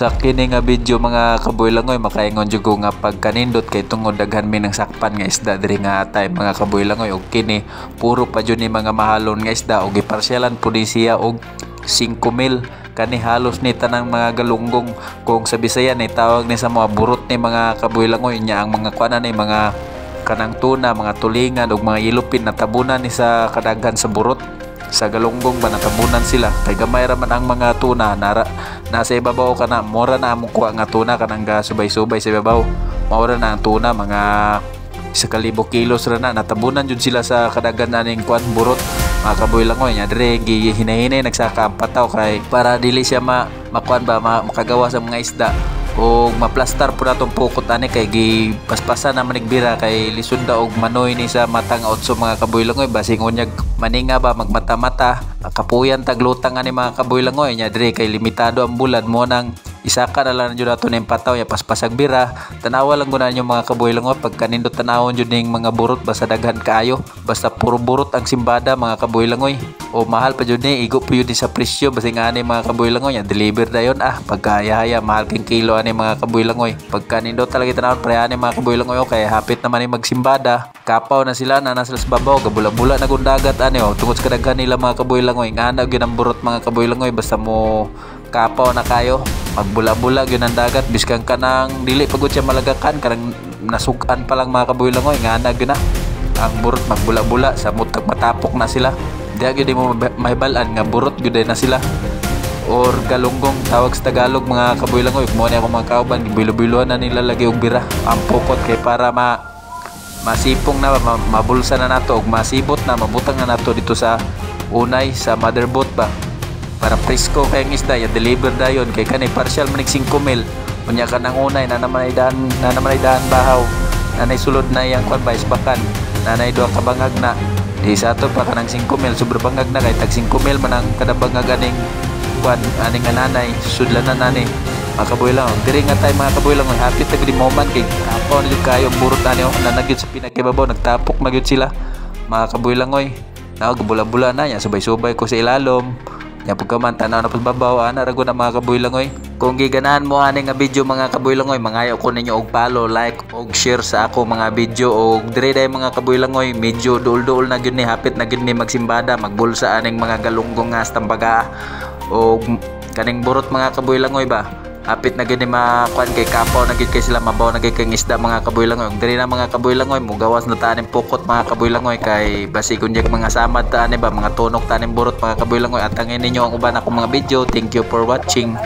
Sa kini nga video mga kabuilangoy, makaingon jud ko nga pagkanindot kay tungod daghan mi ng sakpan nga isda diri nga atay mga kabuilangoy, og kini puro pa jud ni mga mahalon nga isda og giparsyalan pud siya og 5,000 kani halos ni tanang mga galunggong. Kung sa Bisaya ni tawag ni sa mga burot ni mga kabuilangoy nya ang mga kuana ni mga kanang tuna, mga tulingan ug mga yelupin natabunan ni sa kadaghan sa burot. Sa galunggong ba natabunan sila kay gamay ra man ang mga tuna nasa ibabaw kana, mora na among kuha nga tuna kanang subay-subay sa ibabaw. Maura na ang tuna mga 1,000 kilos ra na natabunan jud sila sa kadaghan aning kuan burot mga kabuilangoy nya dire gihinay-hinay nagsaka ang pataw kay para dili siya makuan ba makagawa sa mga isda o maplastar po natong pukot ani kay gipaspasa na manigbira kay lisod daw og manoy ni sa matang otso mga kabuilangoy basing unyag maninga ba magmata-mata kapuyan taglutang ani mga kabuilangoy nya dire kay limitado ang bulad mo nang isaka na lang jud nato ning pataw ya paspasag bira. Tanawa lang guna nyo mga kabuilangoy pagka nindot tanawon jud ning mga burot basta daghan kaayo basta puro burot ang simbada mga kabuilangoy o mahal pa jud ni igo po yun sa presyo basing ani mga kabuilangoy ya deliver dayon pagkayahaya mahal king kilo ani mga kabuilangoy pagka nindot talaga tanawon pre ani mga kabuilangoy kay hapit naman ni magsimbada kapaw na sila na nasa babaw gabula-bula na gundagat ani tungod sa kadaghan nila mga kabuilangoy ngana gyud ang burot mga kabuilangoy basta mo kapaw na kayo magbula-bula yun ang dagat biskan ka nang dili pagod siya malagakan karang nasukan pa lang mga kabuilangoy ngana yun na ang burot magbula-bula sa mutag matapok na sila diya yun di mo mahibalan nga burot yun na sila or galunggong tawag sa Tagalog mga kabuilangoy mo na ako mga kauban bilo-biluan na nila lagi og bira ang pukot kay para masipong na mabulsa na nato og masibot na mabutang na nato dito sa unay sa motherboard ba para presko kay ang isda ya deliver dayon kay kanay partial manig 5,000 unya ka nang unay na naman dahan bahaw nanay sulod na yang kwan ba isbakan nanay duha ka bangag na di sa ato pa kanang 5,000 sobre bangag na kay tag 5,000 man ang kada bangag aning kwan aning nanay sudlan na nani mga kabuilang diri nga tay mga kabuilang happy tag di moment kay apo na kayo burot ani nanagyud sa pinakababaw nagtapok na gyud sila mga kabuilangoy na bula-bula na ya subay-subay ko sa ilalom nya pagkaman tanaw na pagbabaw ana rago na mga kabuilangoy. Kung giganahan mo ani nga video mga kabuilangoy mangayo ko ninyo og follow, like og share sa ako mga video og dire day mga kabuilangoy medyo duol-duol na gyud ni hapit na gyud ni magsimbada magbulsa aning mga galunggong nga tambaga og kaning burot mga kabuilangoy ba hapit na gyud ni makuan kay kapaw na gyud kay sila mabaw na gyud kay isda mga kabuilangoy og dire na mga kabuilangoy mugawas na taning pukot mga kabuilangoy kay basi kunyag mga samad ta ani ba mga tunok taning burot mga kabuilangoy at angin ninyo ang uban ako mga video. Thank you for watching.